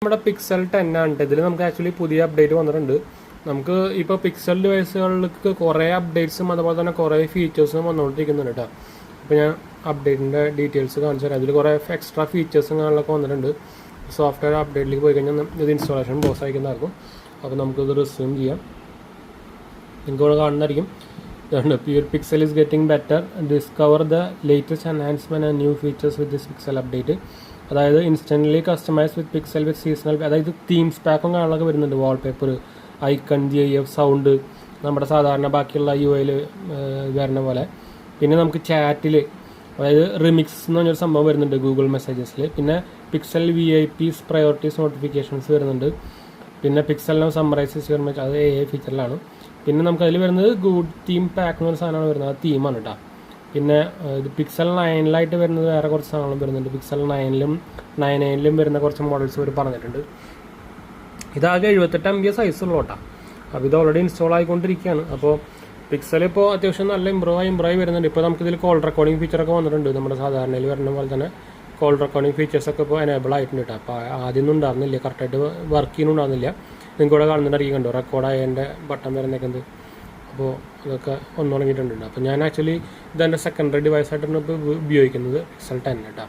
നമ്മുടെ പിക്സൽ 10 ആണ്. ഇതിൽ നമുക്ക് ആക്ച്വലി പുതിയ അപ്ഡേറ്റ് വന്നിട്ടുണ്ട്. നമുക്ക് ഇപ്പോൾ പിക്സൽ ഡിവൈസുകൾക്ക് കുറേ അപ്ഡേറ്റ്സും അതുപോലെ തന്നെ കുറേ ഫീച്ചേഴ്സും വന്നുകൊണ്ടിരിക്കുന്നുണ്ട് കേട്ടോ. അപ്പോൾ ഞാൻ അപ്ഡേറ്റിൻ്റെ ഡീറ്റെയിൽസ് കാണിച്ചു തരാം. അതിൽ കുറേ എക്സ്ട്രാ ഫീച്ചേഴ്സും കാര്യങ്ങളൊക്കെ വന്നിട്ടുണ്ട്. സോഫ്റ്റ്വെയർ അപ്ഡേറ്റിലേക്ക് പോയി കഴിഞ്ഞാൽ ഇത് ഇൻസ്റ്റാളേഷൻ ബോസ് അയക്കുന്നതായിരിക്കും. അപ്പോൾ നമുക്കിത് റിസ്യൂം ചെയ്യാം. നിങ്ങൾക്ക് ഇവിടെ കാണുന്നതായിരിക്കും. Your Pixel is getting better. Discover the latest enhancement and new features with this Pixel update. അതായത് ഇൻസ്റ്റൻ്റ്ലി കസ്റ്റമൈസ് വിത്ത് പിക്സൽ വിത്ത് സീസണൽ, അതായത് തീംസ് പാക്കും കാണാനൊക്കെ വരുന്നുണ്ട്. വാൾപേപ്പർ, ഐക്കൺ, GIF, സൗണ്ട്, നമ്മുടെ സാധാരണ ബാക്കിയുള്ള UI വരുന്ന പോലെ. പിന്നെ നമുക്ക് ചാറ്റിൽ, അതായത് റിമിക്സ് എന്ന് പറഞ്ഞൊരു സംഭവം വരുന്നുണ്ട് ഗൂഗിൾ മെസ്സേജസിൽ. പിന്നെ പിക്സൽ VIPs പ്രയോറിറ്റീസ് നോട്ടിഫിക്കേഷൻസ് വരുന്നുണ്ട്. പിന്നെ pixel now summarises your message, അത് AI ഫീച്ചറിലാണ്. പിന്നെ നമുക്ക് അതിൽ വരുന്നത് ഗുഡ് തീം പാക്ക് എന്ന് പറഞ്ഞ സാധനമാണ് വരുന്നത്. അത് തീമാണ് കേട്ടോ. പിന്നെ ഇത് പിക്സൽ 9 വരുന്നത് വേറെ കുറച്ച് സാധനങ്ങളും വരുന്നുണ്ട്. പിക്സൽ 9 വരുന്ന കുറച്ച് മോഡൽസ് ഇവർ പറഞ്ഞിട്ടുണ്ട്. ഇതാകെ 78 MB സൈസുള്ളൂ കേട്ടോ. അപ്പോൾ ഇത് ഓൾറെഡി ഇൻസ്റ്റാൾ ആയിക്കൊണ്ടിരിക്കുകയാണ്. അപ്പോൾ പിക്സൽ ഇപ്പോൾ അത്യാവശ്യം നല്ല ഇമ്പ്രൂവ് വരുന്നുണ്ട്. ഇപ്പോൾ നമുക്കിതിൽ കോൾ റെക്കോർഡിംഗ് ഫീച്ചറൊക്കെ വന്നിട്ടുണ്ട്. നമ്മുടെ സാധാരണയിൽ വരുന്ന പോലെ തന്നെ കോൾ റെക്കോർഡിംഗ് ഫീച്ചേഴ്സൊക്കെ ഇപ്പോൾ എനേബിൾ ആയിട്ടുണ്ട് കേട്ടോ. അപ്പോൾ ആദ്യമൊന്നും ഉണ്ടായിരുന്നില്ല, കറക്റ്റായിട്ട് വർക്ക് ചെയ്യുന്നുണ്ടായിരുന്നില്ല. നിങ്ങൾക്ക് ഇവിടെ കാണുന്നുണ്ടായിരിക്കും, കണ്ടോ റെക്കോർഡായതിൻ്റെ ബട്ടൺ വരുന്നേക്കുന്നത്. അപ്പോൾ അതൊക്കെ ഒന്നുണങ്ങിയിട്ടുണ്ട്. അപ്പോൾ ഞാൻ ആക്ച്വലി ഇതെൻ്റെ സെക്കൻഡറി ഡിവൈസായിട്ടാണ് ഇപ്പോൾ ഉപയോഗിക്കുന്നത്, പിക്സൽ 10 കേട്ടോ.